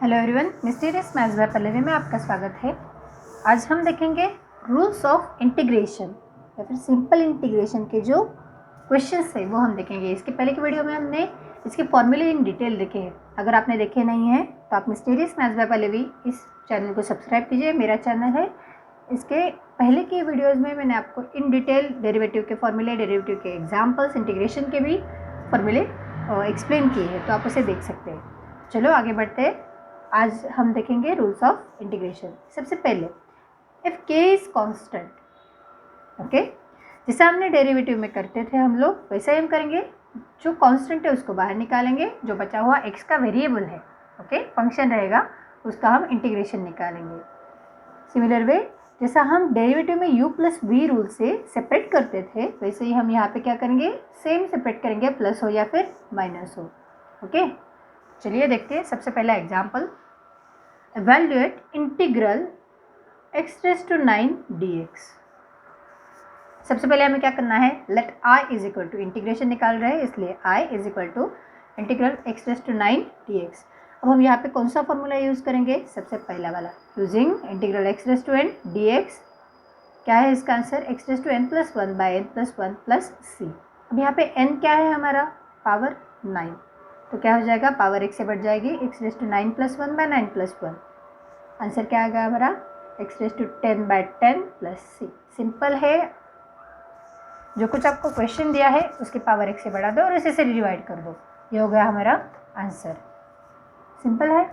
Hello everyone, mysterious maths by Pallavi में आपका स्वागत है। आज हम देखेंगे रूल्स ऑफ इंटीग्रेशन या फिर सिंपल इंटीग्रेशन के जो क्वेश्चंस है वो हम देखेंगे। इसके पहले की वीडियो में हमने इसके फॉर्मूले इन डिटेल देखे हैं। अगर आपने देखे नहीं हैं तो आप मिस्टीरियस मैथ्स बाय पल्लवी इस चैनल को सब्सक्राइब कीजिए, मेरा चैनल है। इसके पहले की वीडियोज़ में मैंने आपको इन डिटेल डेरिवेटिव के फॉर्मूले, डेरिवेटिव के एग्जाम्पल्स, इंटीग्रेशन के भी फॉर्मूले एक्सप्लेन किए हैं, तो आप उसे देख सकते हैं। चलो आगे बढ़ते हैं। आज हम देखेंगे रूल्स ऑफ इंटीग्रेशन। सबसे पहले इफ के इज कांस्टेंट, ओके, जैसे हमने डेरिवेटिव में करते थे हम लोग वैसे ही हम करेंगे। जो कांस्टेंट है उसको बाहर निकालेंगे, जो बचा हुआ एक्स का वेरिएबल है, ओके, फंक्शन रहेगा, उसका हम इंटीग्रेशन निकालेंगे। सिमिलर वे जैसा हम डेरिवेटिव में u प्लस वी रूल से सेपरेट करते थे वैसे ही हम यहाँ पे क्या करेंगे, सेम सेपरेट करेंगे, प्लस हो या फिर माइनस हो। ओके, चलिए देखते हैं। सबसे पहला example, evaluate integral x raise to 9 dx। सबसे पहले हमें क्या करना है, let i is equal to, integration निकाल रहे हैं इसलिए i is equal to integral x raise to 9 dx। अब हम यहाँ पे कौन सा फॉर्मूला यूज़ करेंगे, सबसे पहला वाला, using integral x raise to n dx। क्या है इसका answer, x raise to n plus 1 by n plus 1 plus c। अब यहाँ पे n क्या है हमारा, पावर 9, तो क्या हो जाएगा, पावर x से बढ़ जाएगी, x raise to 9 plus 1 by 9 plus 1। Answer क्या आएगा हमारा, x raise to 10 by 10 plus c। Simple है, जो कुछ आपको क्वेश्चन दिया है उसकी पावर x से बढ़ा दो और इसे से डिवाइड कर दो, ये हो गया हमारा आंसर। सिंपल है।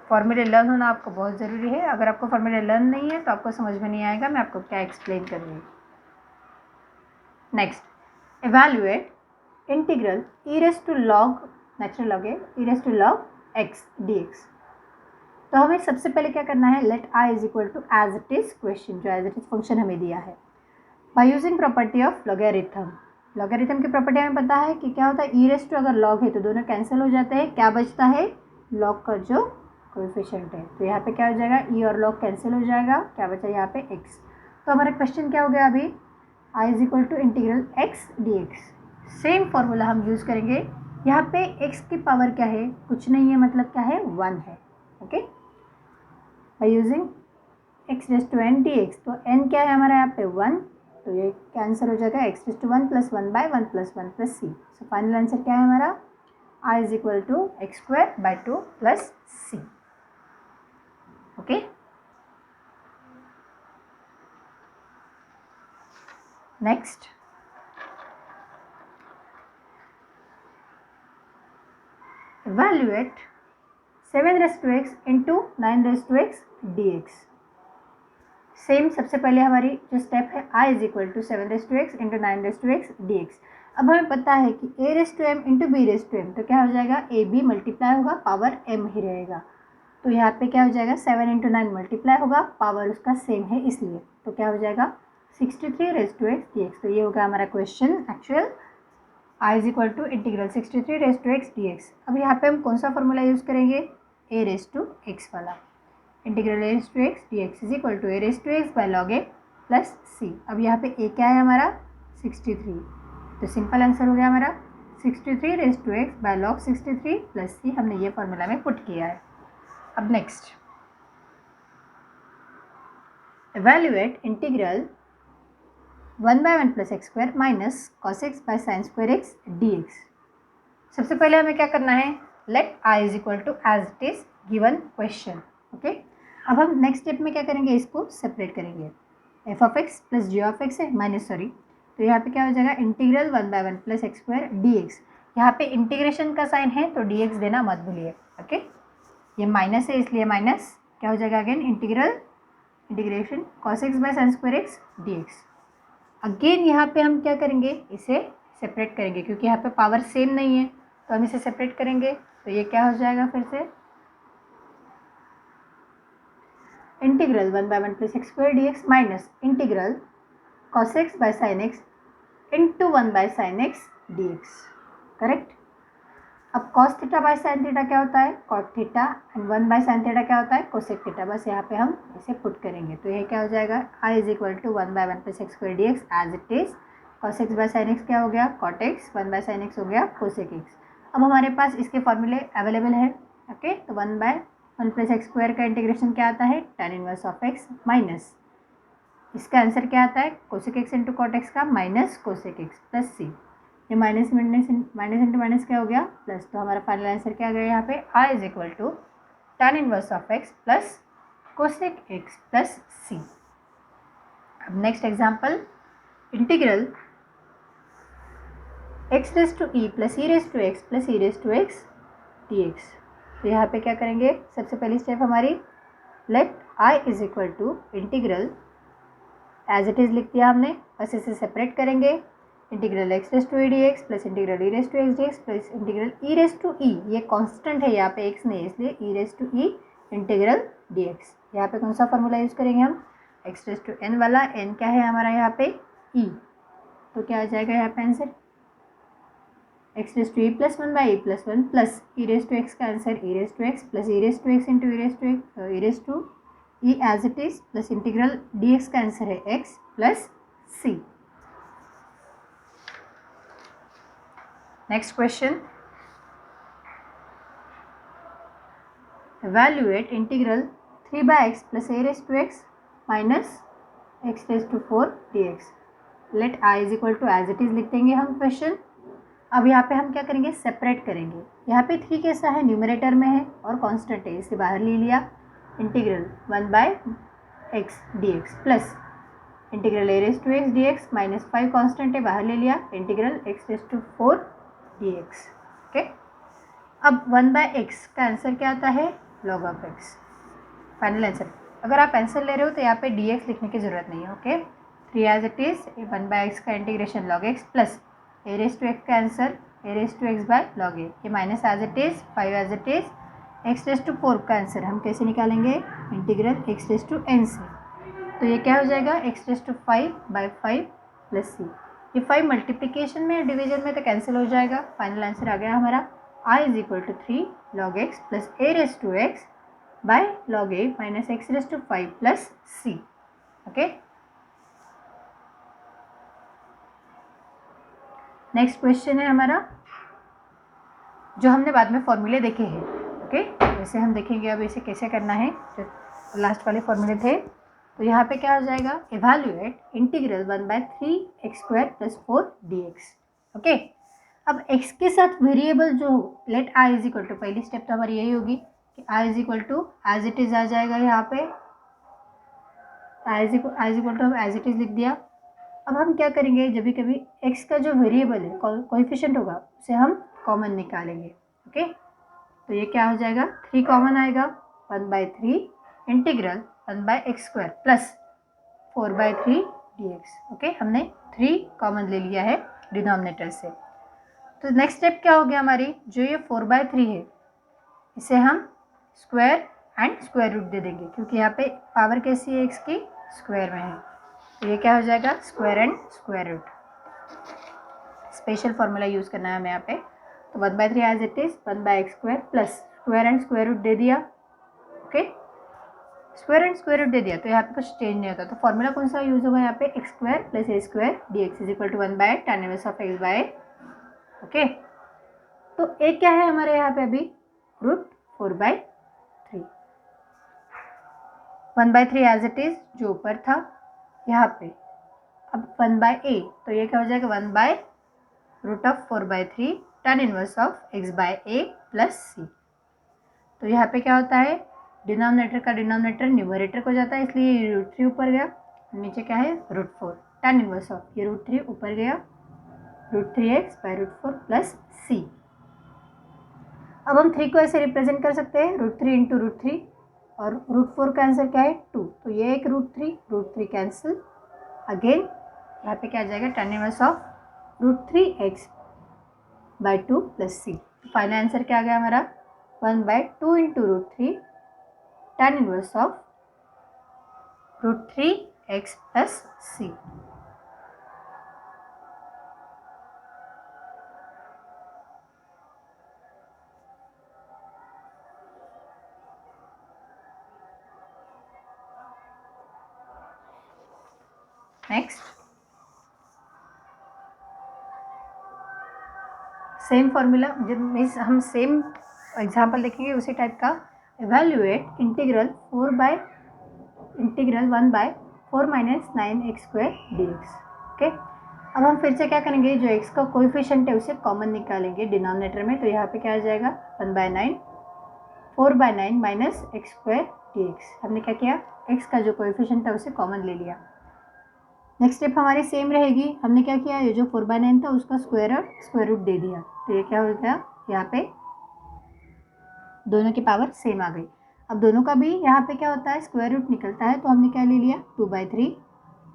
फॉर्मूले लर्न होना आपको बहुत ज़रूरी है। अगर आपको फॉर्मूले लर्न नहीं है तो आपको समझ में नहीं आएगा मैं आपको क्या एक्सप्लेन कर रही हूँ। Next, evaluate integral e raise to log, natural log है, e raise to log x dx। तो हमें सबसे पहले क्या करना है, let i is equal to as it is question, जो एज इट इज फंक्शन हमें दिया है, by using property of logarithm. Logarithm की प्रॉपर्टी हमें पता है कि क्या होता है, ई रेज़ टू अगर लॉग है तो दोनों कैंसिल हो जाते हैं, क्या बचता है, लॉग का जो कोएफिशिएंट है, तो यहाँ पे क्या हो जाएगा, ई और लॉग कैंसिल हो जाएगा, क्या बचा यहाँ पे x। तो हमारा क्वेश्चन क्या हो गया अभी, i is equal to integral x dx। Same formula हम यूज़ करेंगे। यहाँ पे x की पावर क्या है, कुछ नहीं है, मतलब क्या है, 1 है। Okay, by using x raise to n dx, तो n क्या है हमारा यहाँ पे 1, तो ये कैंसिल हो जाएगा, x raise to 1 plus 1 by 1 plus 1 plus c। So final answer क्या है हमारा, i is equal to x square by 2 plus c। Okay, next, evaluate 7 raise to x into 9 raise to x dx। Same, सबसे पहले हमारी जो step है, i is equal to 7 raise to x into 9 raise to x dx। अब हमें पता है कि a raise to m into b raise to m, तो क्या हो जाएगा, a b मल्टीप्लाई होगा, पावर m ही रहेगा, तो यहाँ पे क्या हो जाएगा, 7 इंटू 9 मल्टीप्लाई होगा, पावर उसका सेम है इसलिए, तो क्या हो जाएगा 63 रेज़ टू x dx। तो ये होगा हमारा question actual, i is equal to integral 63 raise to x dx। अब यहाँ पे हम कौन सा फॉर्मूला यूज़ करेंगे, a रेज़ टू x वाला, integral a raise to x dx is equal to a raise to x by log a plus c। अब यहाँ पे a क्या है हमारा 63, तो सिंपल आंसर हो गया हमारा 63 raise to x by log 63 plus c। हमने ये फॉर्मूला में पुट किया है। अब next, evaluate integral 1 by 1 plus x square minus cos x by sine square x dx। सबसे पहले हमें क्या करना है, let i is equal to as it is given question. Okay, अब हम नेक्स्ट स्टेप में क्या करेंगे, इसको सेपरेट करेंगे, f of x plus g of x है माइनस, सॉरी, तो यहाँ पे क्या हो जाएगा, integral 1 by 1 plus x square dx। यहाँ पे इंटीग्रेशन का साइन है तो dx देना मत भूलिए। ओके, ये माइनस है इसलिए माइनस, क्या हो जाएगा again, integration cos x by sine square x dx। Again यहाँ पे हम क्या करेंगे, इसे सेपरेट करेंगे, क्योंकि यहाँ पे पावर सेम नहीं है तो हम इसे सेपरेट करेंगे, तो ये क्या हो जाएगा फिर से, integral 1 by 1 plus x square dx minus integral cos x by sine X into 1 by sine X dx। Correct. अब cos theta by sine theta क्या होता है, cot theta, and 1 by sine theta क्या होता है, कोसेक थीटा। बस यहाँ पे हम इसे पुट करेंगे, तो ये क्या हो जाएगा, i is equal to 1 by 1 plus x square dx as it is, cos x by sine x क्या हो गया, cot x, 1 by sine x हो गया कोसेक एक्स। अब हमारे पास इसके फॉर्मूले अवेलेबल है, ओके, तो 1/1 + x² का इंटीग्रेशन क्या आता है, tan inverse of x minus इसका आंसर क्या आता है, cosec x into cot x का minus cosec x plus c. ये माइनस इंटू माइनस क्या हो गया प्लस, तो हमारा फाइनल आंसर क्या आ गया यहाँ पे, I is equal to tan inverse of x plus cosec x plus C. अब next example, integral x raise to E plus E raise to x plus E raise to X D X. तो यहाँ पे क्या करेंगे, सबसे पहली step हमारी, let I is equal to integral as it is लिख दिया हमने, बस इसे सेपरेट करेंगे, integral x raise to E D X plus integral E raise to X D X plus integral E raise to E, ये constant है यहाँ पे x नहीं है इसलिए E raise to E integral D X. यहाँ पे कौन सा फॉर्मूला यूज़ करेंगे हम, x रेज टू n वाला, n क्या है हमारा यहाँ पे e, तो क्या आ जाएगा यहाँ पे answer, x raise to E plus 1/e+1 plus E raise to x का answer e raise to x plus E raise to x into e raise to e as it is plus integral D x का answer है x plus c. Next question, evaluate integral 3/x plus a raise to x minus x raise to 4 dx। Let I is equal to as it is लिख देंगे हम question. अब यहाँ पे हम क्या करेंगे, सेपरेट करेंगे। यहाँ पे 3 कैसा है, न्यूमरेटर में है और कांस्टेंट है, इसे बाहर ले लिया, integral 1/x dx plus integral a raise to x dx minus 5 constant है, बाहर ले लिया, integral x raise to 4 dx। Okay, अब 1/x का आंसर क्या आता है, log of x, final answer. अगर आप आंसर ले रहे हो तो यहाँ पे dx लिखने की ज़रूरत नहीं है। Okay, 3 as it is 1/x का integration log x plus a raise to x का answer a raise to x by log a, ये minus as it is 5 as it is x raise to 4 का answer हम कैसे निकालेंगे, integral x raise to n से, तो ये क्या हो जाएगा, x raise to 5/5 plus c। ये 5 मल्टीप्लिकेशन में डिवीजन में तो कैंसिल हो जाएगा, फाइनल आंसर आ गया हमारा I is equal to 3 log x plus a raise to x by log a minus x raise to 5 plus c। Okay, next question है हमारा, जो हमने बाद में फॉर्मूले देखे हैं। ओके, वैसे हम देखेंगे अब इसे कैसे करना है, जो लास्ट वाले फॉर्मूले थे। तो यहाँ पे क्या हो जाएगा, evaluate integral 1/3x² plus 4 dx। Okay, अब x के साथ वेरिएबल जो let I is equal to, पहली स्टेप तो हमारी यही होगी कि I is equal to as it is आ जाएगा, यहाँ पे I इज इक्वल टू हम एज इट इज़ लिख दिया। अब हम क्या करेंगे, जब भी कभी x का जो वेरिएबल है कोएफिशिएंट होगा उसे हम कॉमन निकालेंगे। ओके, तो ये क्या हो जाएगा, 3 कॉमन आएगा, 1/3 integral 1/x² plus 4/3 dx। Okay, हमने 3 कॉमन ले लिया है डिनोमिनेटर से। तो नेक्स्ट स्टेप क्या हो गया हमारी, जो ये 4/3 है इसे हम स्क्वायर एंड स्क्वायर रूट दे देंगे, क्योंकि यहाँ पे पावर कैसी है x की, स्क्वायर में है, तो ये क्या हो जाएगा, square and square root. Special formula use करना है हमें यहाँ पे, तो 1/3 as it is 1/x² plus square and square root दे दिया। Okay, square and square root दे दिया तो यहाँ पे कुछ चेंज नहीं होता, तो फॉर्मूला कौन सा यूज़ होगा यहाँ पे, x² plus a² dx is equal to 1/tan inverse of x by. Okay, तो a क्या है हमारे यहाँ पे अभी, √4/3, 1/3 एज इट इज़ जो ऊपर था यहाँ पे, अब 1/a, तो ये क्या हो जाएगा, 1/√4/3 tan inverse of x by a plus c। तो यहाँ पे क्या होता है, डिनोमिनेटर का डिनोमिनेटर न्यूमरेटर को जाता है, इसलिए ये √3 ऊपर गया, नीचे क्या है, √4 tan इनवर्स ऑफ, ये √3 ऊपर गया, √3x बाय √4 प्लस c। अब हम 3 को ऐसे रिप्रेजेंट कर सकते हैं, √3 इंटू √3, और √4 का आंसर क्या है 2, तो ये एक √3 कैंसिल, अगेन यहाँ पे क्या आ जाएगा, tan inverse of √3x by 2 plus c। Final answer क्या आ गया हमारा, 1/2 into √3 tan inverse of √3x plus c। Next same formula, जब मीन्स हम सेम एग्जाम्पल देखेंगे उसी टाइप का। Evaluate integral 1/4 minus 9x² dx। Okay, अब हम फिर से क्या करेंगे, जो x का कोएफिशिएंट है उसे कॉमन निकालेंगे डिनोमिनेटर में। तो यहाँ पे क्या आ जाएगा 1/9 4/9 माइनस x² dx। हमने क्या किया, x का जो कोएफिशिएंट था उसे कॉमन ले लिया। नेक्स्ट स्टेप हमारी सेम रहेगी। हमने क्या किया, ये जो 4/9 था उसका स्क्वायर रूट दे दिया। तो ये क्या हो गया, यहाँ पे दोनों की पावर सेम आ गई। अब दोनों का भी यहाँ पे क्या होता है, स्क्वायर रूट निकलता है। तो हमने क्या ले लिया 2/3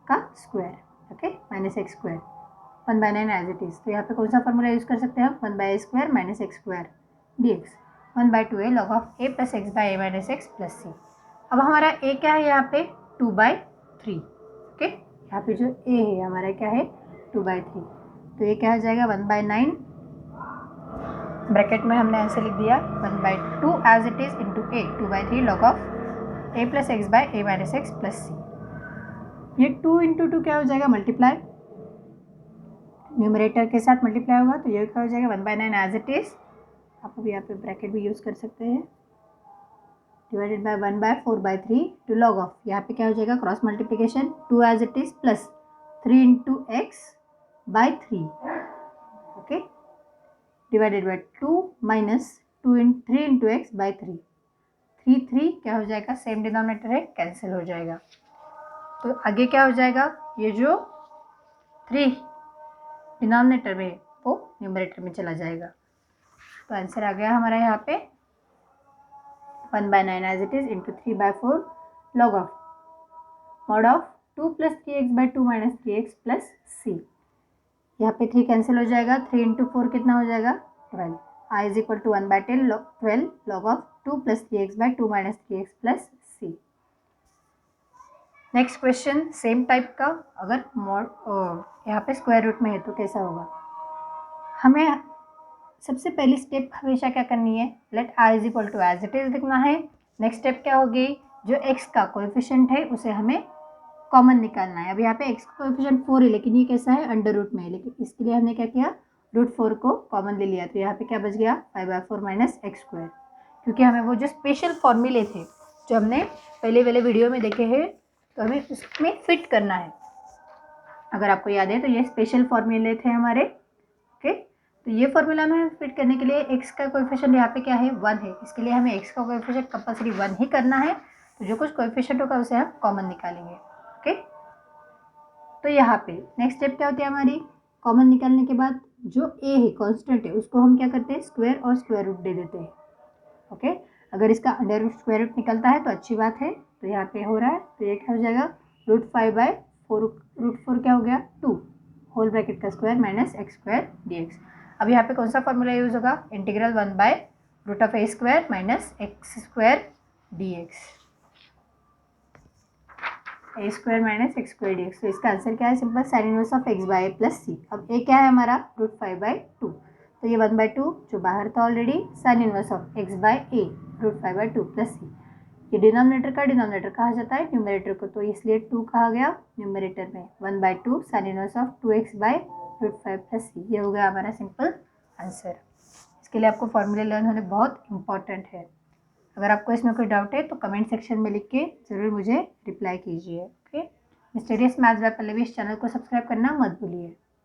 का square, okay, minus x², 1/9 as it is. तो यहाँ पे कौन सा फॉर्मूला यूज़ कर सकते हैं हम, 1/a² minus x² dx 1/2a log of a plus x by a minus x plus c। अब हमारा a क्या है यहाँ पे 2/3, ओके, यहाँ पे जो a है हमारा क्या है 2/3। तो ये क्या हो जाएगा 1/9, ब्रैकेट में हमने ऐसे लिख दिया 1/2 as it is into a 2/3 log of a plus x by a minus x plus c। ये 2 इंटू 2 क्या हो जाएगा मल्टीप्लाई, न्यूमरेटर के साथ मल्टीप्लाई होगा। तो ये क्या हो जाएगा 1/9 एज इट इज़, आप अभी यहाँ पे ब्रैकेट भी यूज़ कर सकते हैं, divided by 1/4/3 to log of, यहाँ पे क्या हो जाएगा cross multiplication 2 as it is plus 3 into x by 3, okay, divided by 2 minus 3 into x by 3, 3 क्या हो जाएगा, सेम डिनोमिनेटर है, कैंसिल हो जाएगा। तो आगे क्या हो जाएगा, ये जो 3 डिनोमिनेटर में वो न्यूमरेटर में चला जाएगा। तो आंसर आ गया हमारा यहाँ पे 1/9 as it is into 3/4 log of mod of 2 plus 3x/2 minus 3x plus c। यहाँ पे 3 कैंसिल हो जाएगा, 3 इंटू 4 कितना हो जाएगा 12। i is equal to 1/12 log of 2 plus 3x/2 minus 3x plus c। Next question same type का, अगर यहाँ पे स्क्वायर रूट में है तो कैसा होगा। हमें सबसे पहली स्टेप हमेशा क्या करनी है, let i is equal to as it is लिखना है। नेक्स्ट स्टेप क्या होगी, जो x का कोएफिशिएंट है उसे हमें कॉमन निकालना है। अब यहाँ पे x का कोएफिशिएंट 4 है, लेकिन ये कैसा है अंडर रूट में है, लेकिन इसके लिए हमने क्या किया √4 को कॉमन ले लिया। तो यहाँ पे क्या बच गया 5/4 माइनस x², क्योंकि हमें वो जो स्पेशल फॉर्मूले थे जो हमने पहले वाले वीडियो में देखे हैं, तो हमें उसमें फिट करना है। अगर आपको याद है तो ये स्पेशल फॉर्मूले थे हमारे, ओके। तो ये फॉर्मूला में फिट करने के लिए x का कोएफिशिएंट यहाँ पे क्या है 1 है, इसके लिए हमें x का कोएफिशिएंट कंपल्सरी 1 ही करना है। तो जो कुछ कोएफिशिएंट होगा उसे हम कॉमन निकालेंगे, ओके। तो यहाँ पे नेक्स्ट स्टेप क्या होती है हमारी, कॉमन निकालने के बाद जो a है कांस्टेंट है उसको हम क्या करते हैं स्क्वायर और स्क्वायर रूट दे देते हैं, ओके। अगर इसका अंडर रूट स्क्वायर रूट निकलता है तो अच्छी बात है। तो यहाँ पे हो रहा है, तो ये क्या हो जाएगा √5/4, √4 क्या हो गया 2 होल ब्रैकेट का स्क्वायर माइनस x² dx। अब यहाँ पे कौन सा फॉर्मूला यूज़ होगा, integral 1/√a² minus x² dx, a² minus x² dx। तो इसका आंसर क्या है, simple sine inverse of x by a plus c। अब a क्या है हमारा √5/2, तो ये 1/2 जो बाहर था already, sine inverse of x by a √5/2 plus c। ये डिनोमिनेटर का डिनोमिनेटर कहा जाता है न्यूमरेटर को, तो इसलिए 2 कहा गया न्यूमरेटर में, 1/2 sine inverse of 2x by √5 plus c। ये हो गया हमारा सिंपल आंसर। इसके लिए आपको फॉर्मूले लर्न होने बहुत इंपॉर्टेंट है। अगर आपको इसमें कोई डाउट है तो कमेंट सेक्शन में लिख के ज़रूर मुझे रिप्लाई कीजिए, okay. Mysterious maths by Pallavi इस चैनल को सब्सक्राइब करना मत भूलिए।